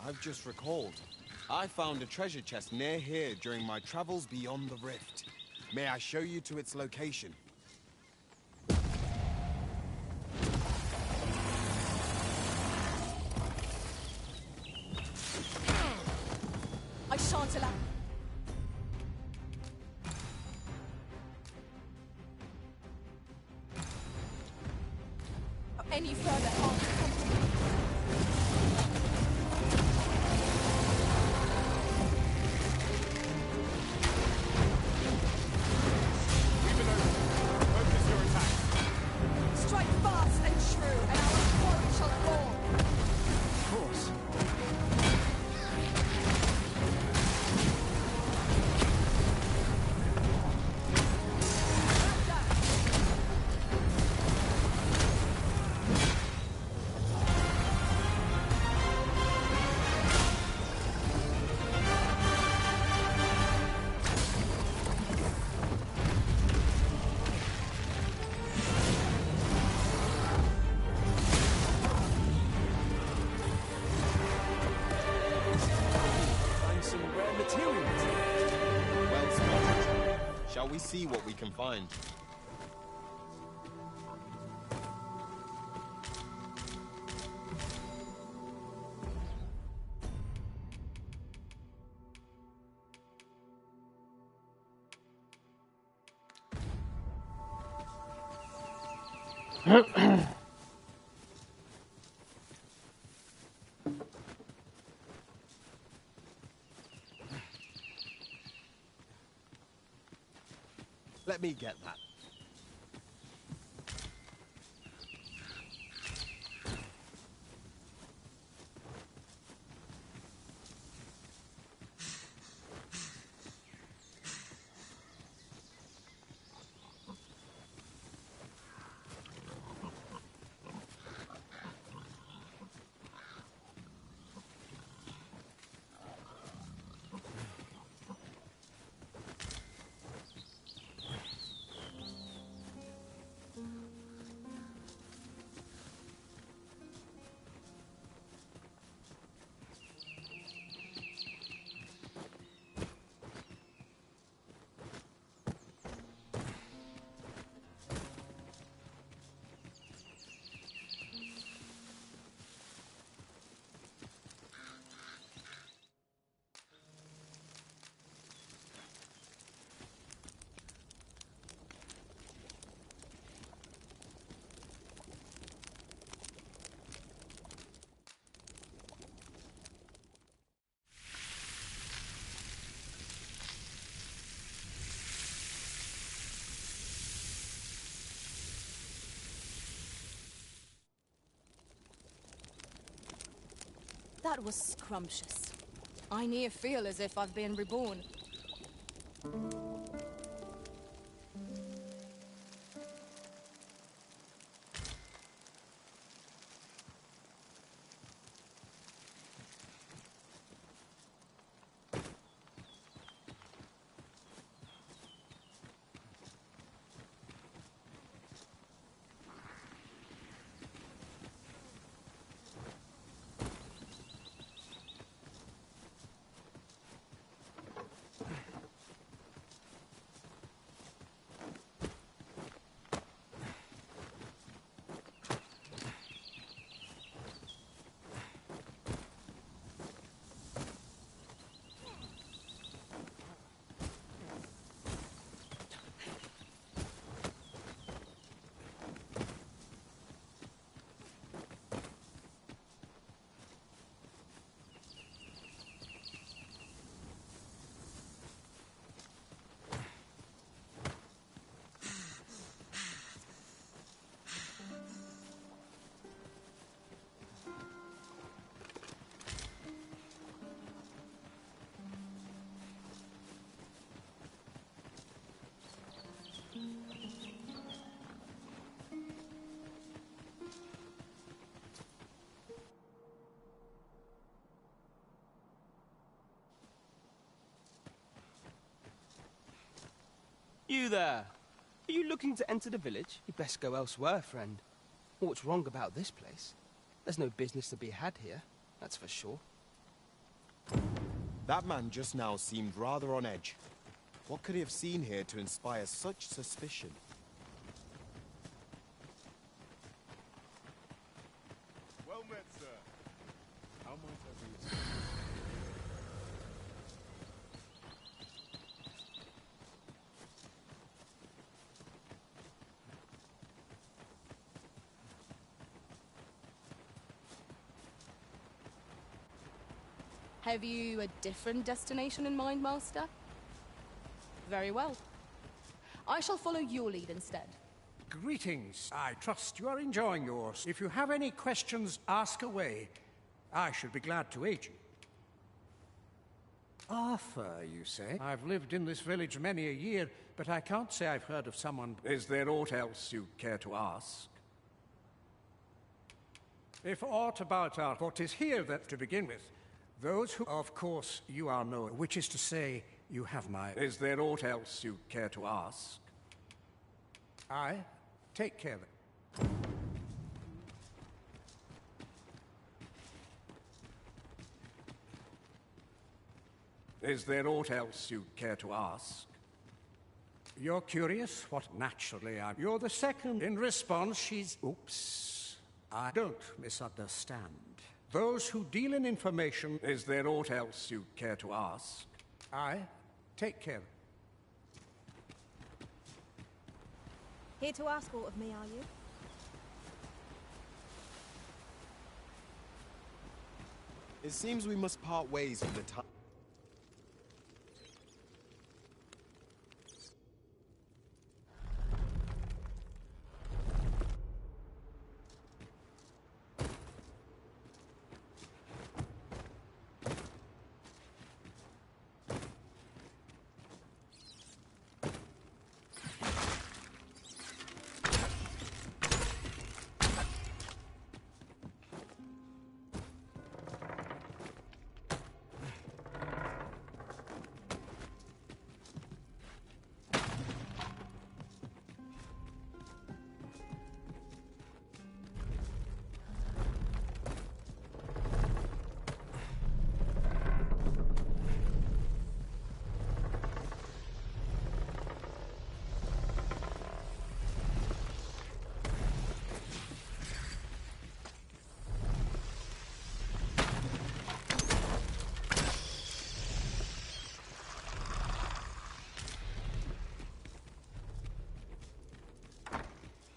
I've just recalled. I found a treasure chest near here during my travels beyond the rift. May I show you to its location? I shan't allow... any further harm to come to me. Focus your attack. Strike fast and true, and our quarry shall fall. Of course. Shall we see what we can find? Let me get that. That was scrumptious. I near feel as if I've been reborn. You there! Are you looking to enter the village? You'd best go elsewhere, friend. What's wrong about this place? There's no business to be had here, that's for sure. That man just now seemed rather on edge. What could he have seen here to inspire such suspicion? Well met, sir. How might I be of service? Have you a different destination in mind, Master? Very well. I shall follow your lead instead. Greetings. I trust you are enjoying yours. If you have any questions, ask away. I should be glad to aid you. Arthur, you say? I've lived in this village many a year, but I can't say I've heard of someone... Is there aught else you care to ask? If aught about our... what is here, that to begin with. Those who... Of course, you are known, which is to say, you have my... Is there aught else you care to ask? Aye. Take care. Is there aught else you care to ask? You're curious? What naturally I'm... You're the second. In response, she's... Oops. I don't misunderstand. Those who deal in information... Is there aught else you care to ask? Aye. Take care. Here to ask aught of me, are you? It seems we must part ways for the time.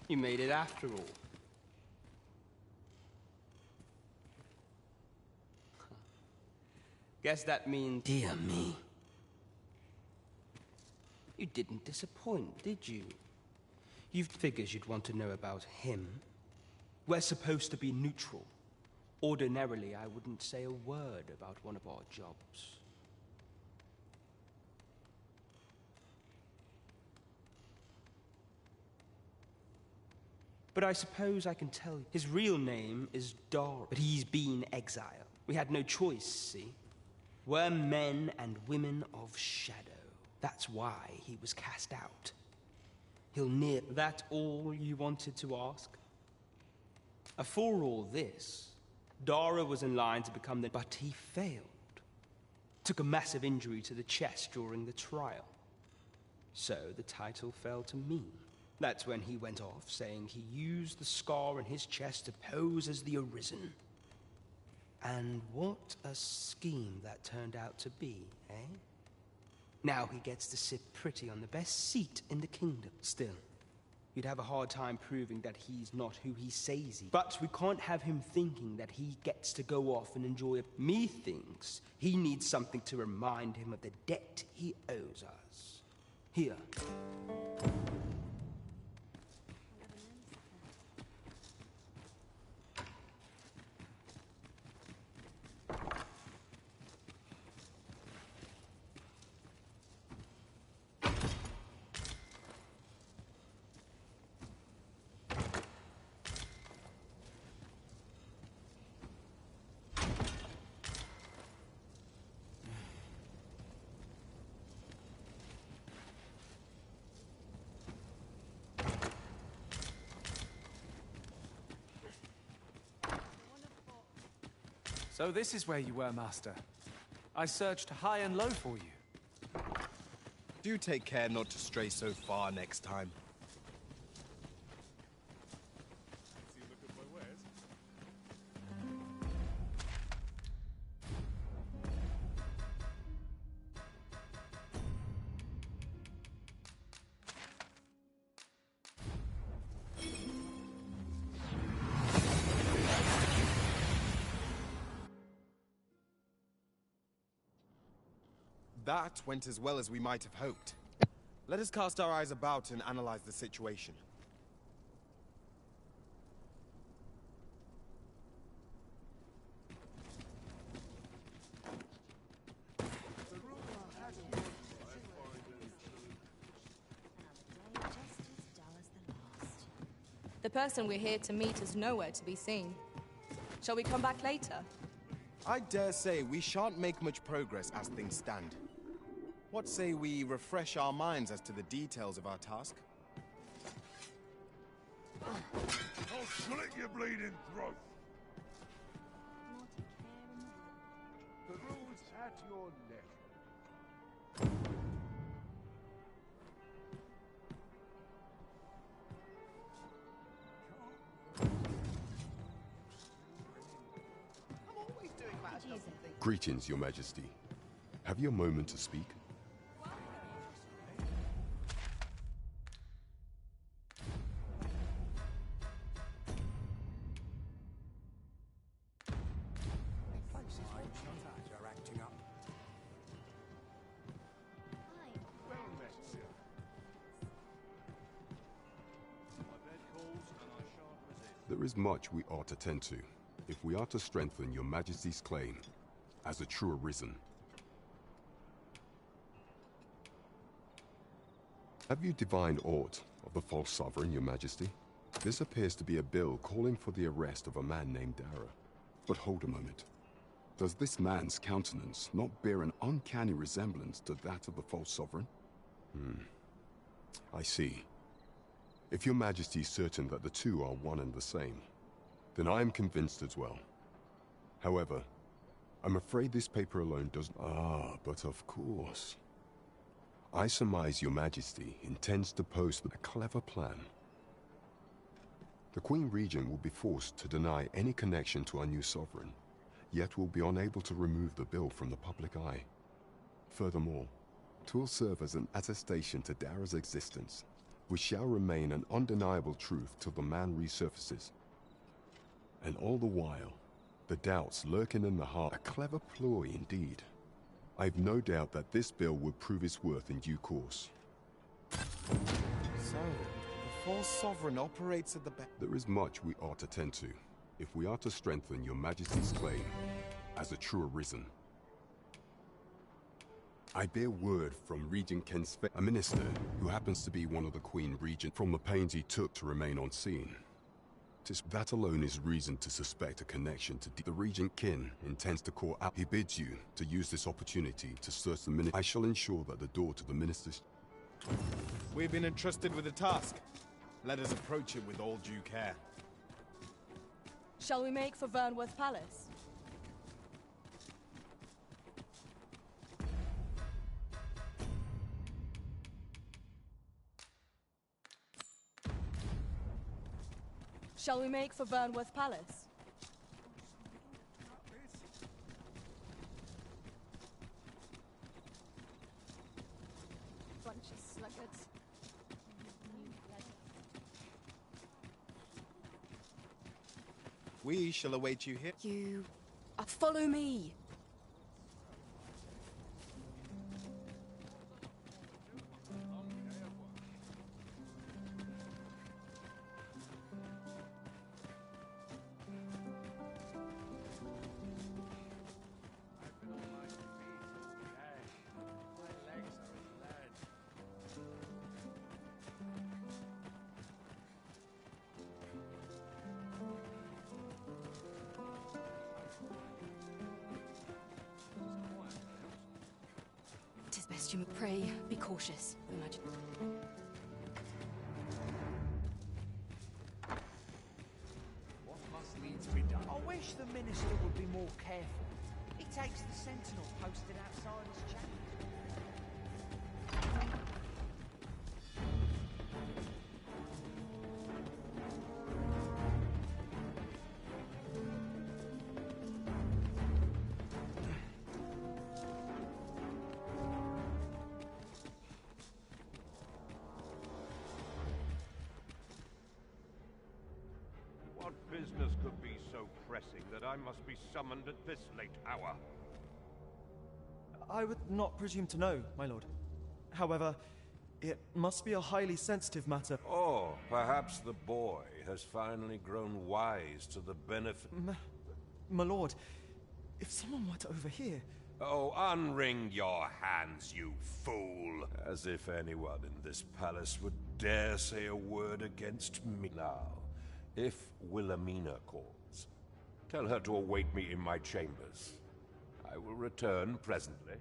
You made it after all. Guess that means... Dear me. You didn't disappoint, did you? You figured you'd want to know about him. We're supposed to be neutral. Ordinarily, I wouldn't say a word about one of our jobs. But I suppose I can tell you. His real name is Dara, but he's been exiled. We had no choice, see? We're men and women of shadow. That's why he was cast out. He'll near... That all you wanted to ask? For all this, Dara was in line to become the... But he failed. Took a massive injury to the chest during the trial. So the title fell to me. That's when he went off, saying he used the scar in his chest to pose as the Arisen. And what a scheme that turned out to be, eh? Now he gets to sit pretty on the best seat in the kingdom. Still, you'd have a hard time proving that he's not who he says he is. But we can't have him thinking that he gets to go off and enjoy it. Me thinks he needs something to remind him of the debt he owes us. Here. So this is where you were, Master. I searched high and low for you. Do take care not to stray so far next time. See, look at my wares. That went as well as we might have hoped. Let us cast our eyes about and analyze the situation. The person we're here to meet is nowhere to be seen. Shall we come back later? I dare say we shan't make much progress as things stand. What say we refresh our minds as to the details of our task? I'll slit your bleeding throat. The road's at your leisure. Greetings, Your Majesty. Have you a moment to speak? You're acting up. Well met, sir. My bed calls and I shan't resist. There is much we ought to tend to, if we are to strengthen Your Majesty's claim as a true arisen. Have you divined aught of the false sovereign, Your Majesty? This appears to be a bill calling for the arrest of a man named Dara. But hold a moment. Does this man's countenance not bear an uncanny resemblance to that of the false sovereign? I see. If Your Majesty is certain that the two are one and the same, then I am convinced as well. However, I'm afraid this paper alone doesn't... Ah, but of course. I surmise Your Majesty intends to post a clever plan. The Queen Regent will be forced to deny any connection to our new sovereign, yet will be unable to remove the bill from the public eye. Furthermore, 'twill serve as an attestation to Dara's existence, which shall remain an undeniable truth till the man resurfaces. And all the while, the doubts lurking in the heart, a clever ploy indeed. I've no doubt that this bill will prove its worth in due course. So, the false sovereign operates at the back. There is much we ought to tend to, if we are to strengthen Your Majesty's claim as a true arisen. I bear word from Regent Kensfe, a minister who happens to be one of the Queen Regent, from the pains he took to remain on scene. That alone is reason to suspect a connection to the Regent Kin intends to call out. He bids you to use this opportunity to search the minister. I shall ensure that the door to the minister's... We've been entrusted with a task. Let us approach it with all due care. Shall we make for Vernworth Palace? Shall we make for Vernworth Palace? Bunch of sluggards. We shall await you here. You... follow me! Tis best you pray. Be cautious, imagine. What must needs be done? I wish the minister would be more careful. It takes the sentinel posted outside his chamber? What business could be so pressing that I must be summoned at this late hour? I would not presume to know, my lord. However, it must be a highly sensitive matter. Or perhaps the boy has finally grown wise to the benefit... My lord, if someone were to overhear... Oh, unwring your hands, you fool! As if anyone in this palace would dare say a word against me. Now, if Wilhelmina calls, tell her to await me in my chambers. I will return presently.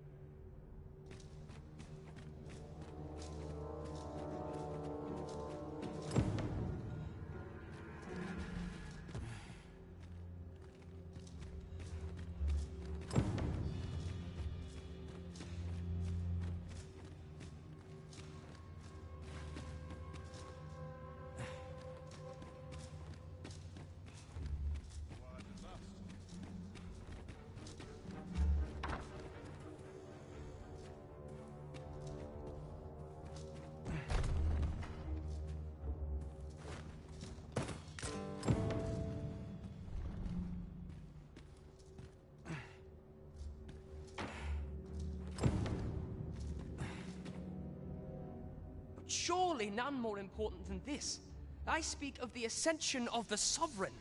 Surely none more important than this. I speak of the ascension of the Sovereign.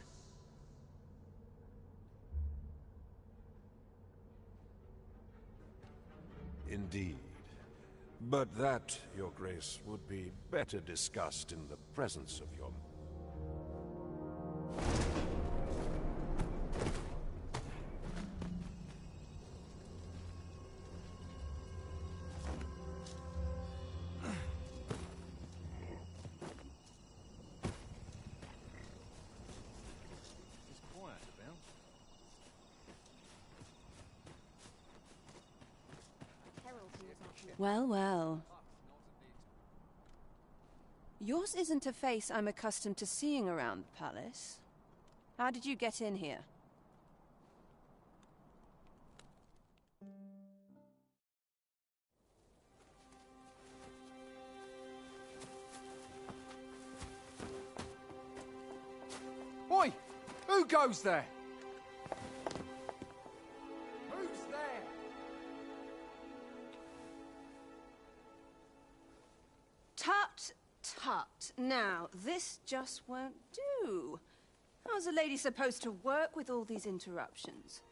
Indeed. But that, Your Grace, would be better discussed in the presence of your... Well, well. Yours isn't a face I'm accustomed to seeing around the palace. How did you get in here? Oi! Who goes there? Who's there? Tut, tut. Now, this just won't do. How's a lady supposed to work with all these interruptions?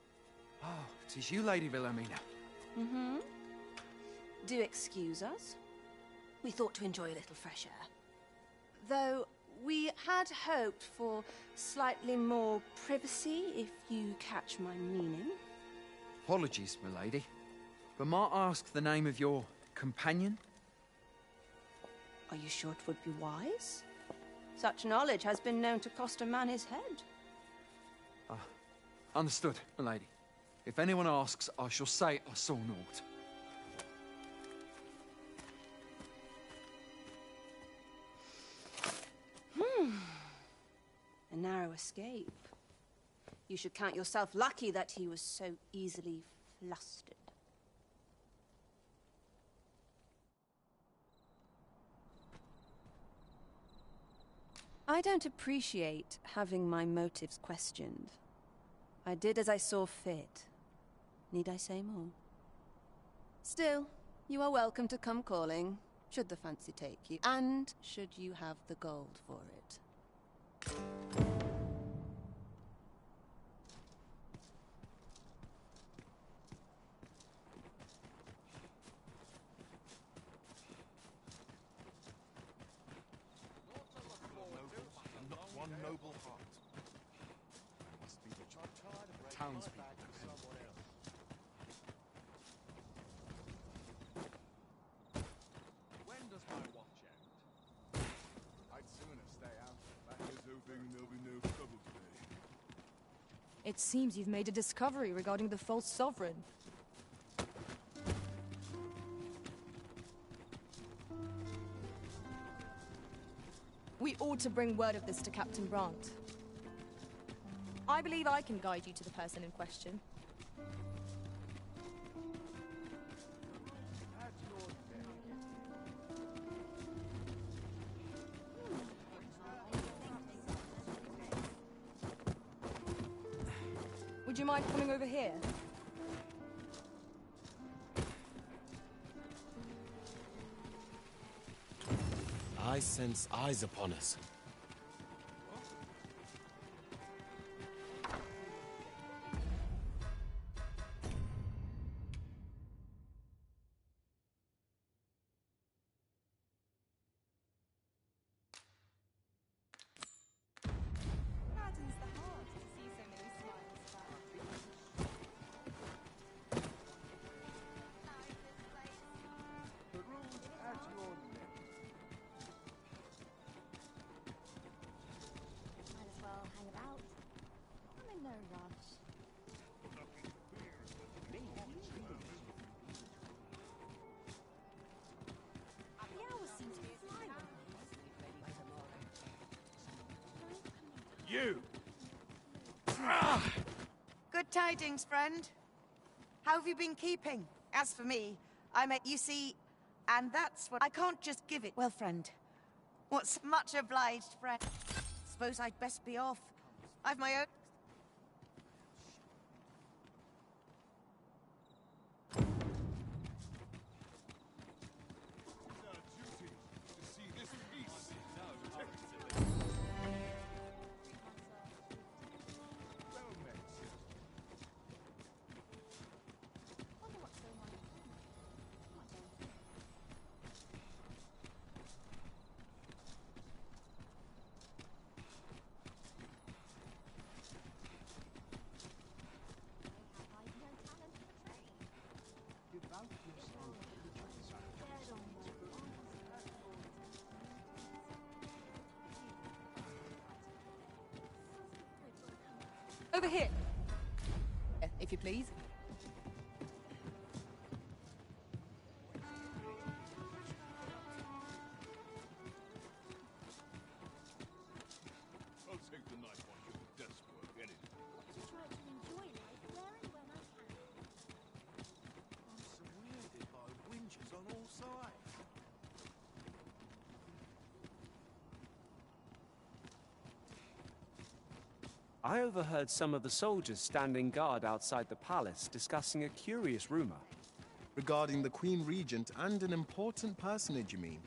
Oh, it is you, Lady Wilhelmina. Mm-hmm. Do excuse us. We thought to enjoy a little fresh air. Though, we had hoped for slightly more privacy, if you catch my meaning. Apologies, my lady. But might I ask the name of your companion? Are you sure it would be wise? Such knowledge has been known to cost a man his head. Understood, my lady. If anyone asks, I shall say I saw naught. A narrow escape. You should count yourself lucky that he was so easily flustered. I don't appreciate having my motives questioned. I did as I saw fit. Need I say more? Still, you are welcome to come calling, should the fancy take you, and should you have the gold for it. One noble heart. Must be the townspeople. When does my watch end? I'd sooner stay out. That is hoping there'll be It seems you've made a discovery regarding the false sovereign. We ought to bring word of this to Captain Brandt. I believe I can guide you to the person in question. Would you mind coming over here? I sense eyes upon us. You! Good tidings, friend. How have you been keeping? As for me, you see, and that's what I can't just give it. Well, friend, what's much obliged, friend. Suppose I'd best be off. I've my own. Over here, if you please. I'll take the night one for the desk work, any day. To try to enjoy life where and when I can. I'm surrounded by winches on all sides. I overheard some of the soldiers standing guard outside the palace discussing a curious rumor. Regarding the Queen Regent and an important personage, you mean?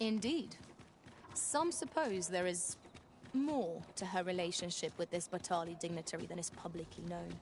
Indeed. Some suppose there is more to her relationship with this Batali dignitary than is publicly known.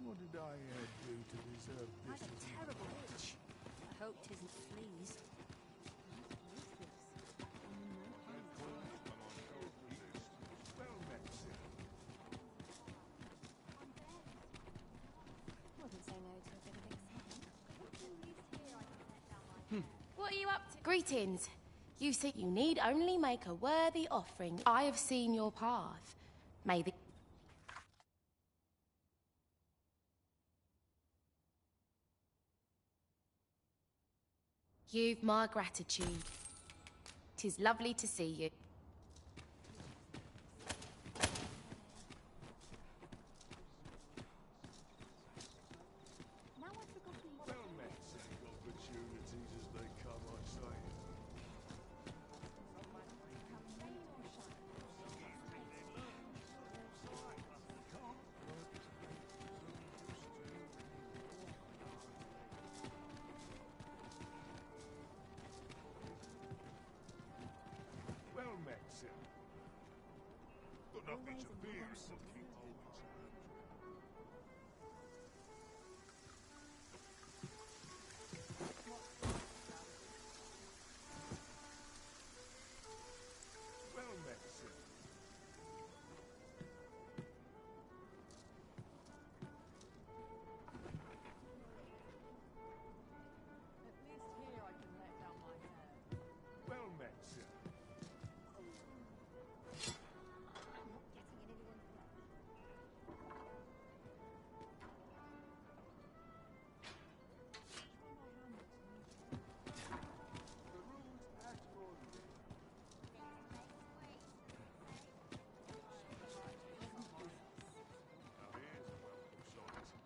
What did I do to deserve this? I've a terrible itch. I hope 'tisn't fleas. Wouldn't say no to a bit of excitement. What are you up to? Greetings. You see, you need only make a worthy offering. I have seen your path. May the... You've my gratitude. 'Tis lovely to see you. Well met. Opportunities as they come, I say. nothing to fear. Well met, sir. At least here I can let down my hair. Well met, sir. The rules at your lead. Now here's a welcome sight.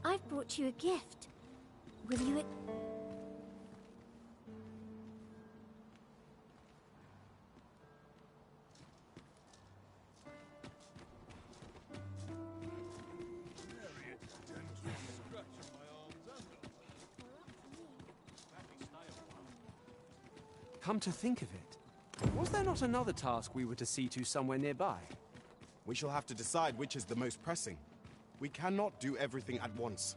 I've brought you a gift. Will you... Come to think of it, was there not another task we were to see to somewhere nearby? We shall have to decide which is the most pressing. We cannot do everything at once.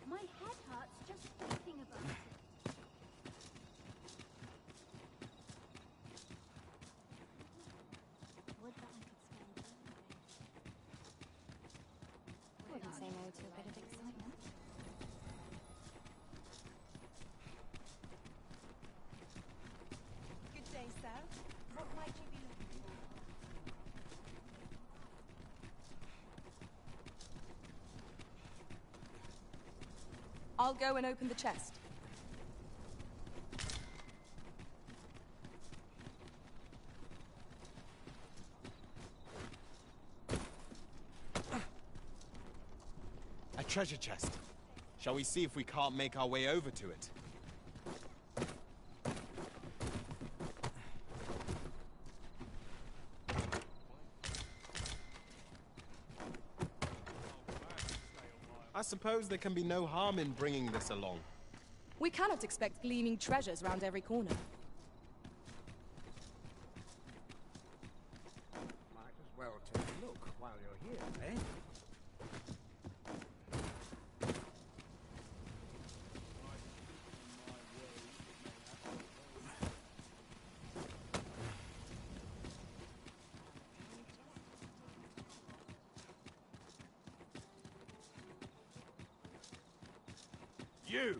My head hurts just thinking about it. Would that I could spend all day. Wouldn't say no to a bit of excitement. Good day, sir. What might you be looking for? I'll go and open the chest. A treasure chest. Shall we see if we can't make our way over to it? I suppose there can be no harm in bringing this along. We cannot expect gleaming treasures round every corner. Might as well take a look while you're here, eh? You!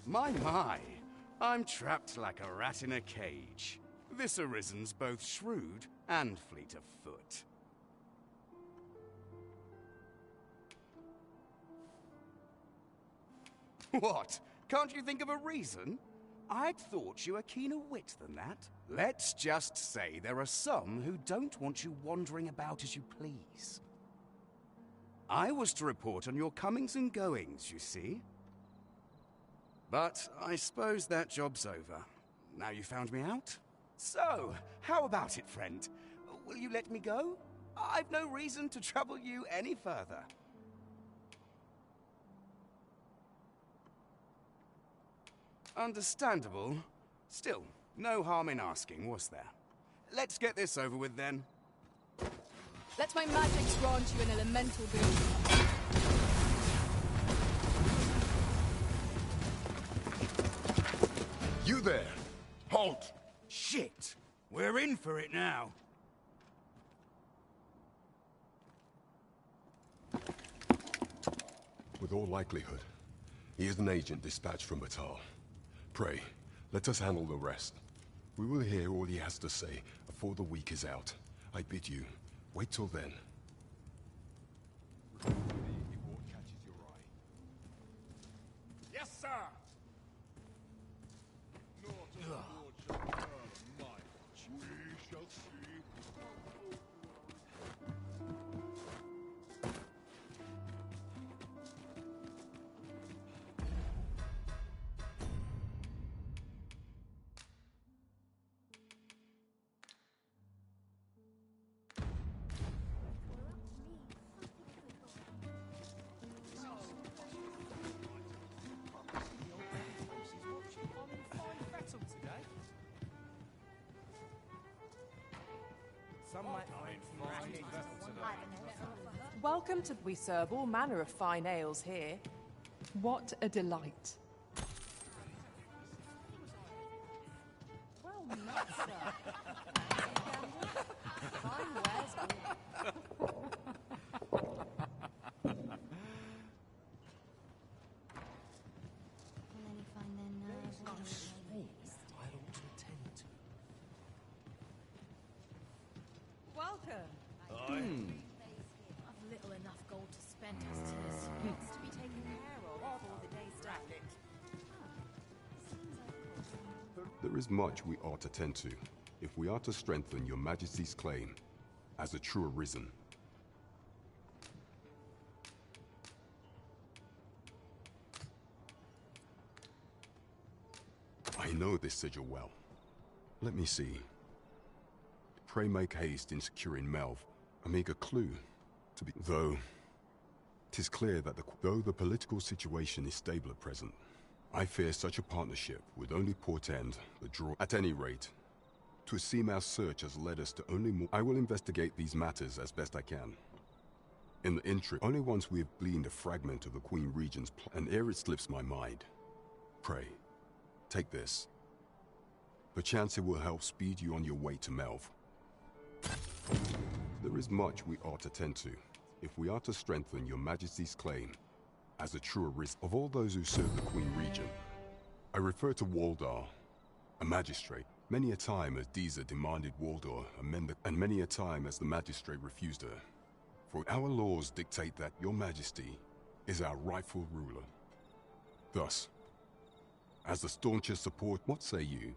My. I'm trapped like a rat in a cage. This Arisen's both shrewd and fleet of foot. What? Can't you think of a reason? I'd thought you were keener wit than that. Let's just say there are some who don't want you wandering about as you please. I was to report on your comings and goings, you see. But I suppose that job's over. Now you found me out? So, how about it, friend? Will you let me go? I've no reason to trouble you any further. Understandable. Still, no harm in asking, was there? Let's get this over with then. Let my magics grant you an elemental boon. You there! Halt! Shit! We're in for it now. With all likelihood, he is an agent dispatched from Batal. Pray, let us handle the rest. We will hear all he has to say before the week is out. I bid you, wait till then. Yes, sir! Not aboard shall burn might. We shall see. Welcome to... We serve all manner of fine ales here. What a delight. Well, not sir. Fine wares. Will any find their nerves? I ought to attend to. Welcome. I've little enough gold to spend as tis. Needs to be taken care of before the day starts. There is much we ought to tend to, if we are to strengthen your Majesty's claim as a true Arisen. I know this sigil well. Let me see. Pray make haste in securing Melv, a meager clue to be... Though, 'tis clear that though the political situation is stable at present, I fear such a partnership would only portend the draw. At any rate, 'twould seem our search has led us to only more... I will investigate these matters as best I can. In the interim, only once we have gleaned a fragment of the Queen Regent's plot, and ere it slips my mind, pray, take this. Perchance it will help speed you on your way to Melv. There is much we ought to tend to, if we are to strengthen your Majesty's claim as a true Arisen. Of all those who serve the Queen Regent, I refer to Waldar, a magistrate. Many a time as Deezer demanded Waldar amend and many a time as the magistrate refused her. For our laws dictate that your Majesty is our rightful ruler. Thus, as the staunchest support, what say you?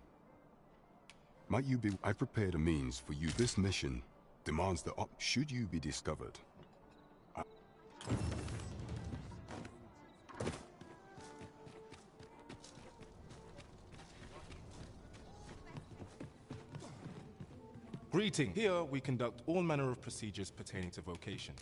Might you be... I prepared a means for you. This mission demands that should you be discovered, Greeting. Here we conduct all manner of procedures pertaining to vocations.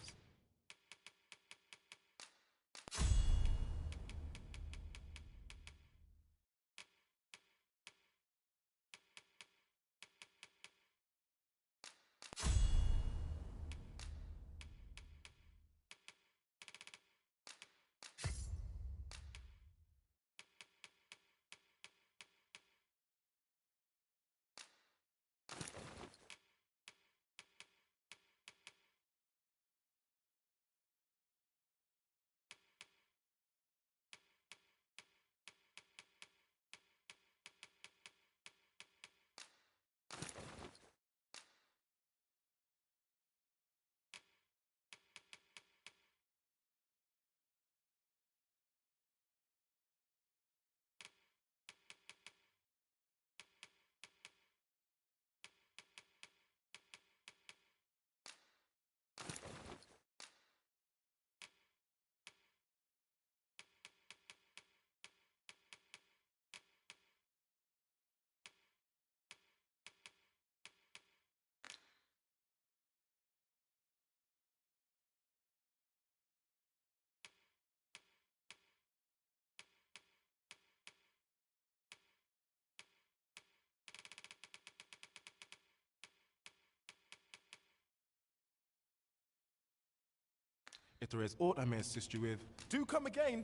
If there is aught I may assist you with, Do come again!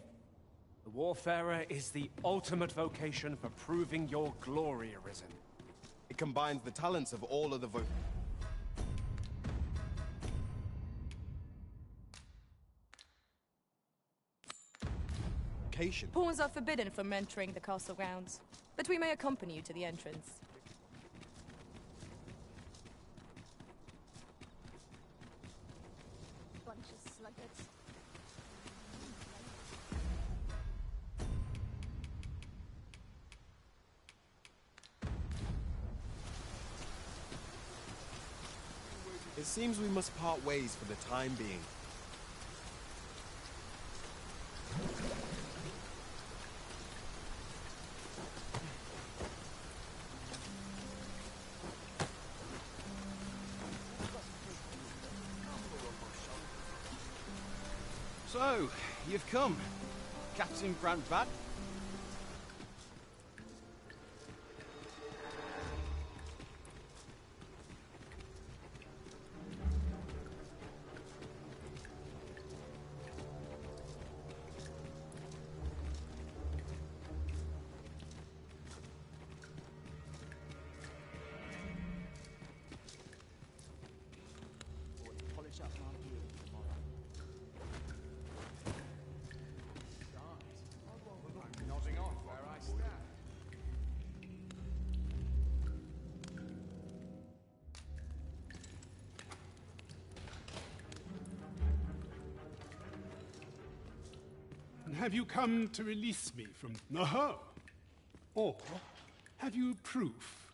The Warfarer is the ultimate vocation for proving your glory, Arisen. It combines the talents of all of the vocations. Pawns are forbidden from entering the castle grounds, but we may accompany you to the entrance. Bunch of sluggards. It seems we must part ways for the time being. So, you've come, Captain Brandvat. Polish up my gear tomorrow. I'm nodding off where I stand. And have you come to release me from... Aha! Or have you proof?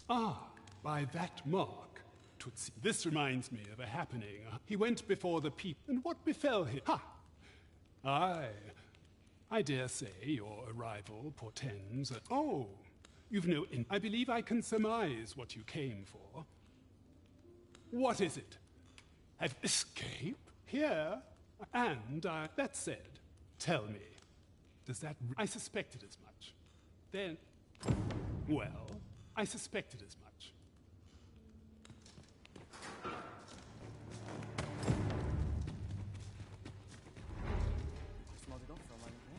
Ah, by that mark, Tutsi. This reminds me of a happening. He went before the people, and what befell him? Ha! I dare say your arrival portends... Oh, you've no... I believe I can surmise what you came for. What is it? Have escape here? And, that said, tell me, does that... I suspected as much. Then... Well, I suspected as much. Just nodded off for a moment there.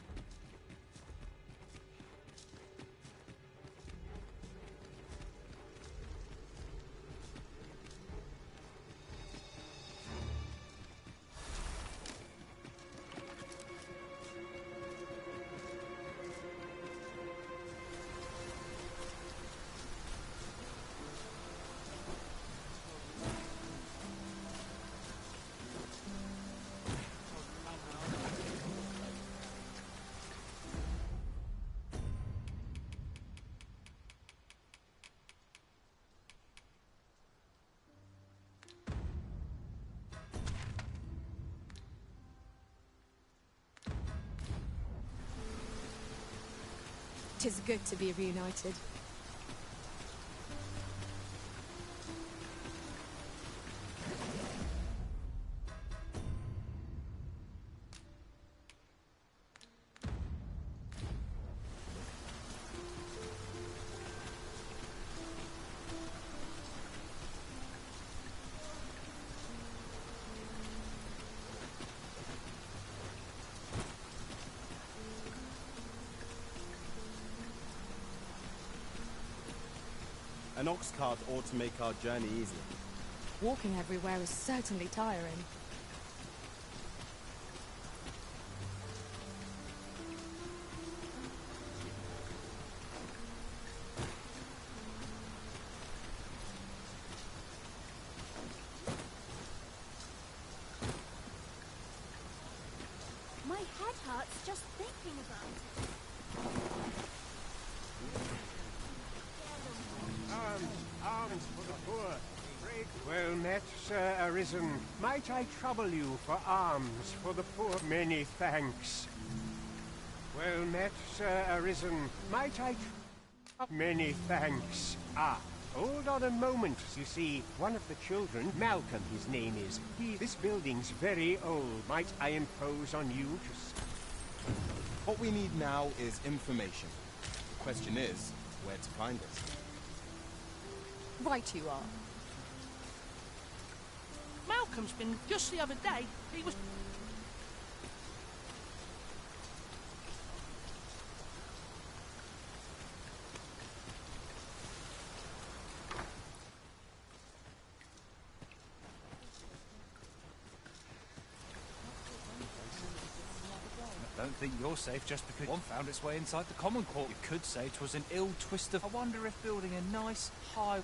Tis good to be reunited. An ox cart ought to make our journey easier. Walking everywhere is certainly tiring. My head hurts just thinking about it. Arms for the poor. Well met, Sir Arisen. Might I trouble you for alms for the poor? Many thanks. Well met, Sir Arisen. Might I... Many thanks. Ah, hold on a moment. You see, one of the children, Malcolm his name is, this building's very old. Might I impose on you to... What we need now is information. The question is, where to find it. Right you are. Malcolm's been... Just the other day, he was... I don't think you're safe just because one found its way inside the common court. You could say 'twas an ill twist of... I wonder if building a nice, high...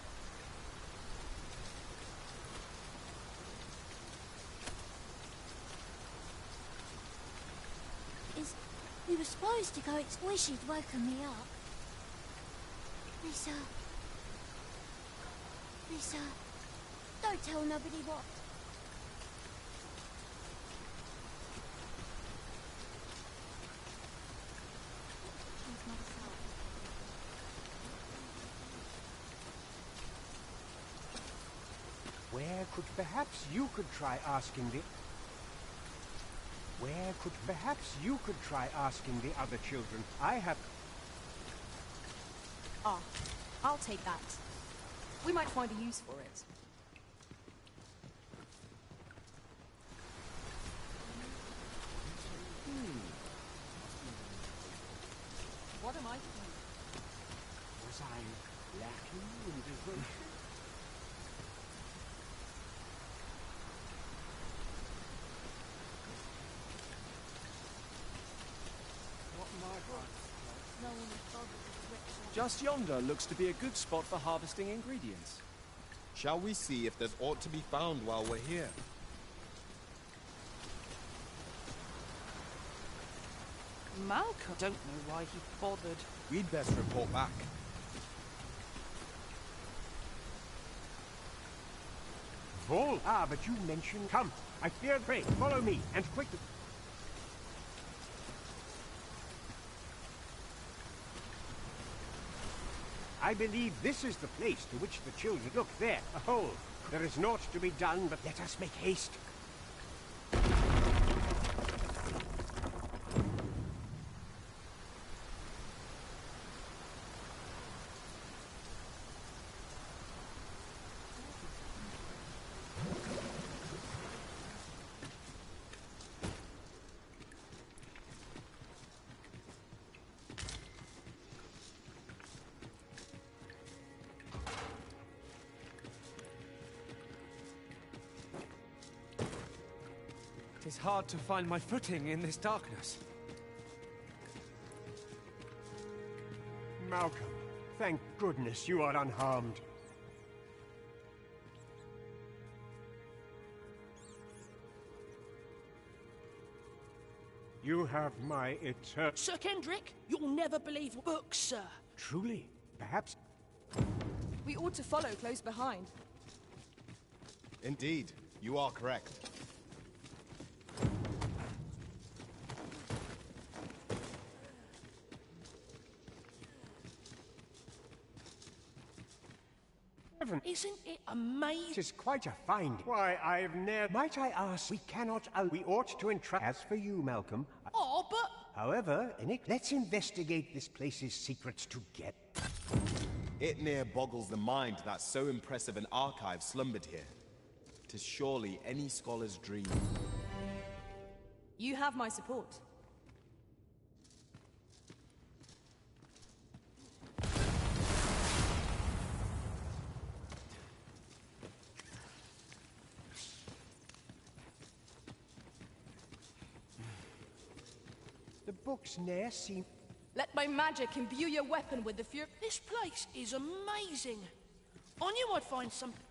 We were supposed to go. Wish he'd woken me up. Lisa. Lisa. Don't tell nobody what. Where could perhaps you could try asking the... Where could perhaps you could try asking the other children? I have... Ah, I'll take that. We might find a use for it. What am I to do? Was I lacking in devotion? Just yonder looks to be a good spot for harvesting ingredients. Shall we see if there's aught to be found while we're here? Malcolm? Don't know why he bothered. We'd best report back. Vol? Ah, but you mentioned... Come, I fear pray, follow me, and quickly... I believe this is the place to which the children... Look there, a hole. There is naught to be done, but let us make haste. It's hard to find my footing in this darkness. Malcolm, thank goodness you are unharmed. You have my eternal... Sir Kendrick, you'll never believe books, sir. Truly, perhaps... We ought to follow close behind. Indeed, you are correct. Isn't it amazing? It is quite a find. Why, I've never... Might I ask? We cannot... we ought to entrust... As for you, Malcolm... Oh, but... However, let's investigate this place's secrets together. It near boggles the mind that so impressive an archive slumbered here. 'Tis surely any scholar's dream. You have my support. The books ne'er seem... Let my magic imbue your weapon with the fury... This place is amazing. I knew I'd find something.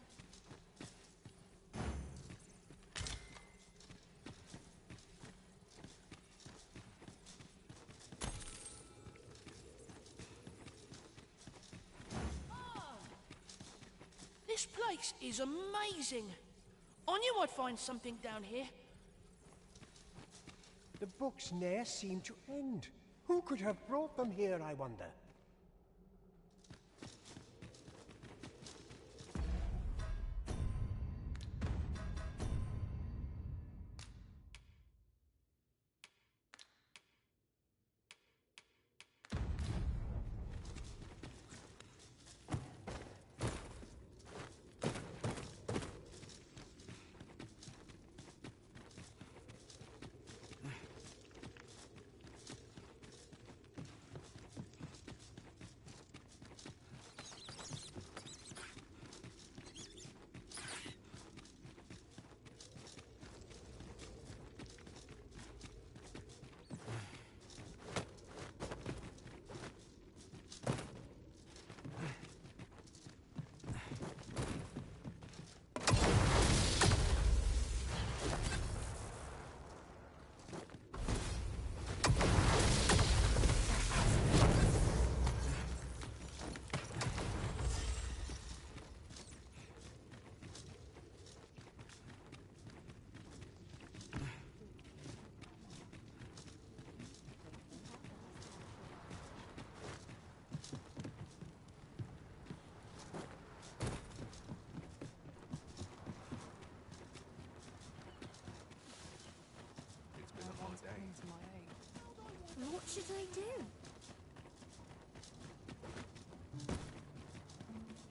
This place is amazing. I knew I'd find something down here. The books ne'er seem to end. Who could have brought them here, I wonder? should I do?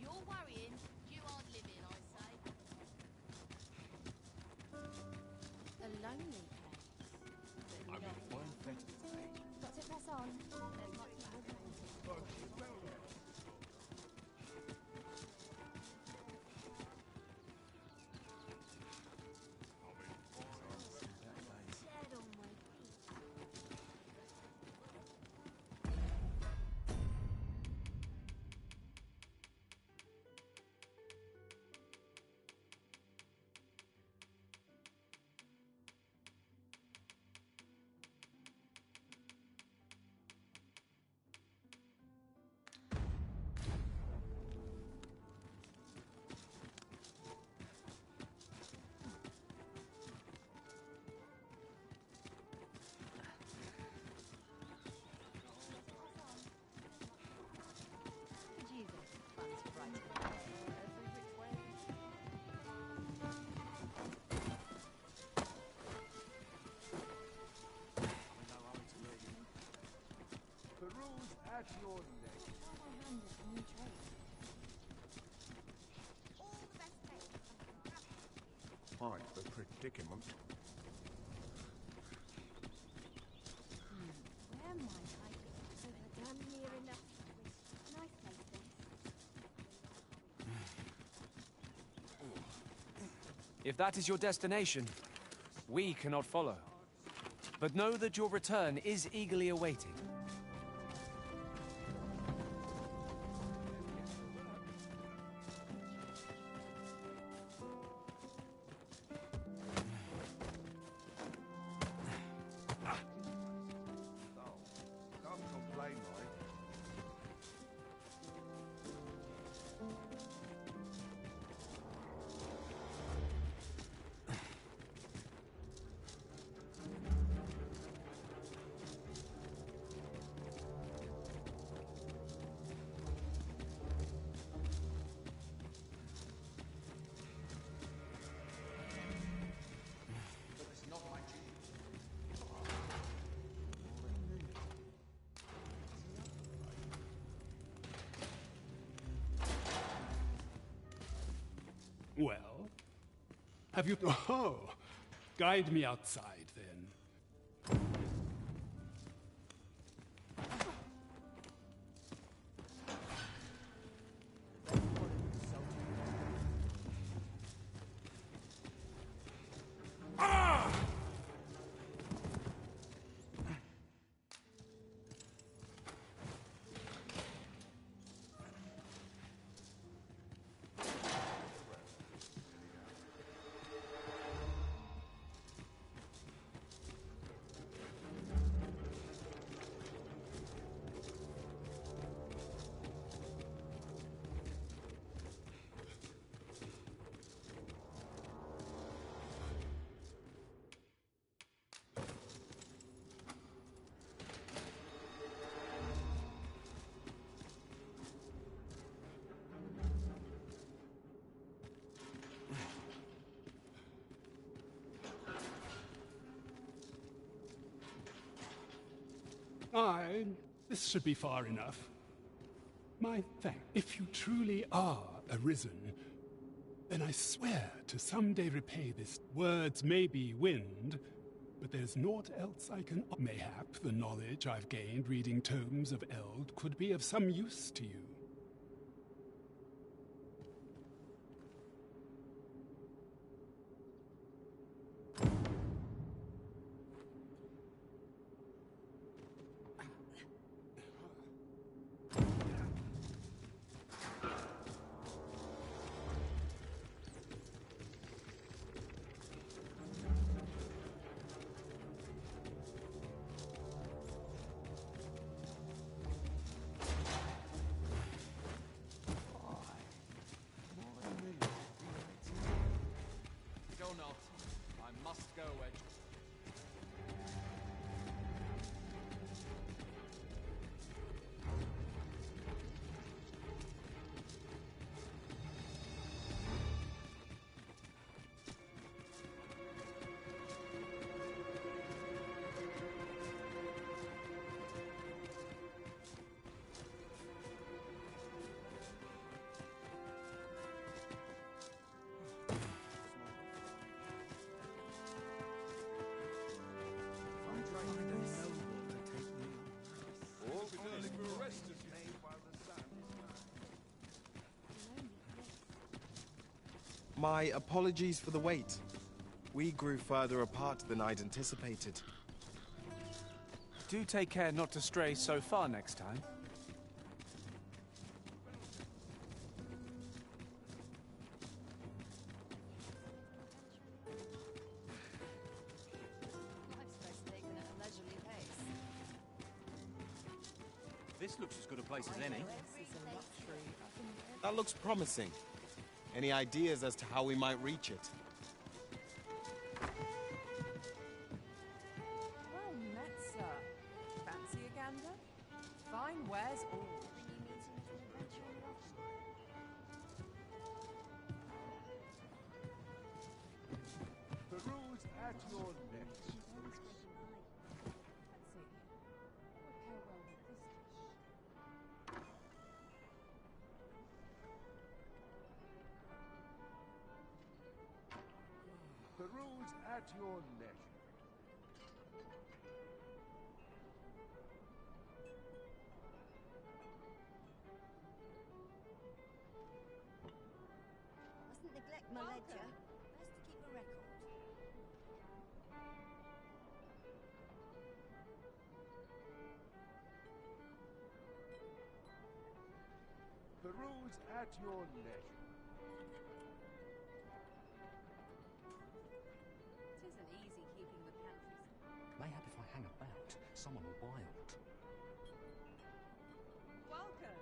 You're worrying, you aren't living, I say. A lonely place. I will find better today. Got to press on. There's much more to Shed on my Peruse at your leisure. Quite the predicament. Where might I go? So we're damn near enough. Nice place, this. If that is your destination, we cannot follow. But know that your return is eagerly awaiting. Can't complain, mate. Well, have you... Oh, guide me outside, then. This should be far enough. My thanks. If you truly are arisen, then I swear to someday repay this. Words may be wind, but there's naught else I can... Mayhap the knowledge I've gained reading tomes of Eld could be of some use to you. My apologies for the wait. We grew further apart than I'd anticipated. Do take care not to stray so far next time. This looks as good a place as any. That looks promising. Any ideas as to how we might reach it? Well met, sir. Fancy a gander? Fine wares all. The rules at your neck. The rules at your leisure. Mustn't neglect my ledger. Best to keep a record. The rules at your leisure. Tisn't easy keeping the pantries. Mayhap if I hang about, someone will wild. Welcome.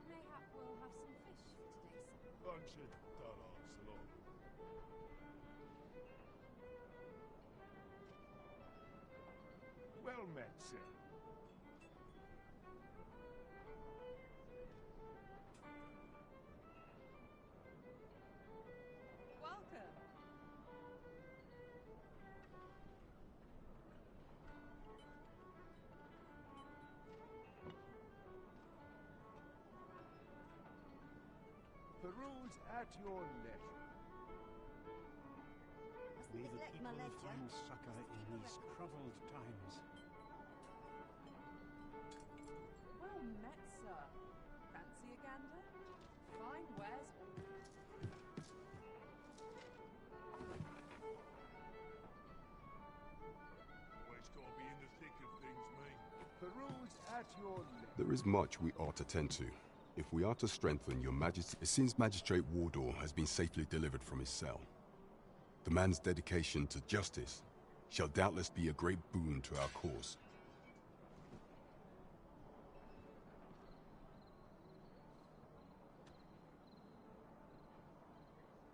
Mayhap we'll have some fish for today's supper. Bunch of dull-offs along. Well met, sir. Welcome. The rules at your leisure. Mustn't May the neglect my people ledger. find succor in these troubled times. Well met, sir. Fancy a gander? Fine wares all. Always gotta be in the thick of things, mate. The rules at your leisure. There is much we ought to tend to. If we are to strengthen your majesty, it seems Magistrate Wardor has been safely delivered from his cell. The man's dedication to justice shall doubtless be a great boon to our cause.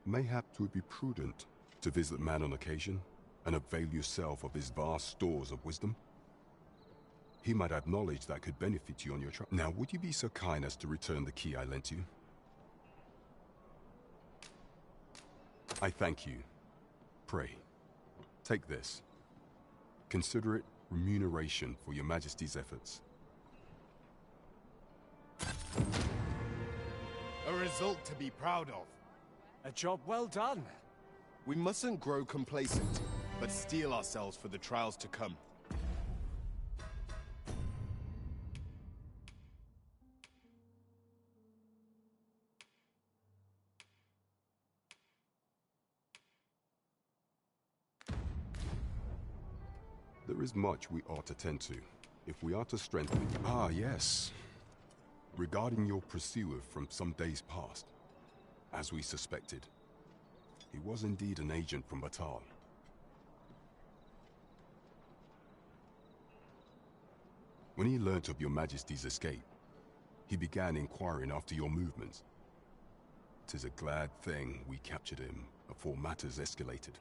Mayhap 'twould be prudent to visit the man on occasion and avail yourself of his vast stores of wisdom. He might have knowledge that could benefit you on your trip. Now, would you be so kind as to return the key I lent you? I thank you. Pray, take this. Consider it remuneration for your Majesty's efforts. A result to be proud of. A job well done. We mustn't grow complacent, but steel ourselves for the trials to come. There is much we ought to tend to, if we are to strengthen... Ah, yes. Regarding your pursuer from some days past, as we suspected, he was indeed an agent from Batal. When he learnt of your Majesty's escape, he began inquiring after your movements. 'Tis a glad thing we captured him before matters escalated.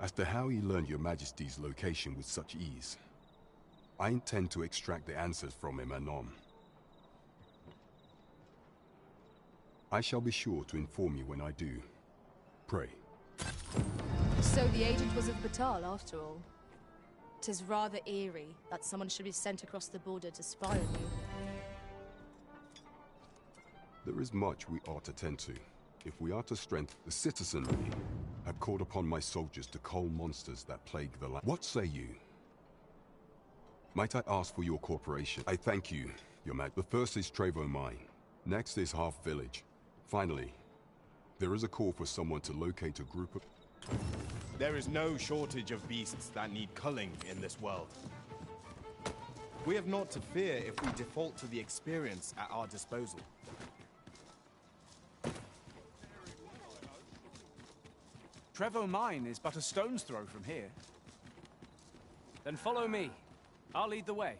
As to how he learned your Majesty's location with such ease, I intend to extract the answers from him anon. I shall be sure to inform you when I do. Pray. So the agent was of Batal, after all. 'Tis rather eerie that someone should be sent across the border to spy on you. There is much we ought to tend to, if we are to strengthen the citizenry. Have called upon my soldiers to cull monsters that plague the land. What say you? Might I ask for your cooperation? I thank you, your Majesty. The first is Trevo Mine. Next is Half Village. Finally, there is a call for someone to locate a group of... There is no shortage of beasts that need culling in this world. We have naught to fear if we default to the experience at our disposal. Trevor Mine is but a stone's throw from here. Then follow me. I'll lead the way.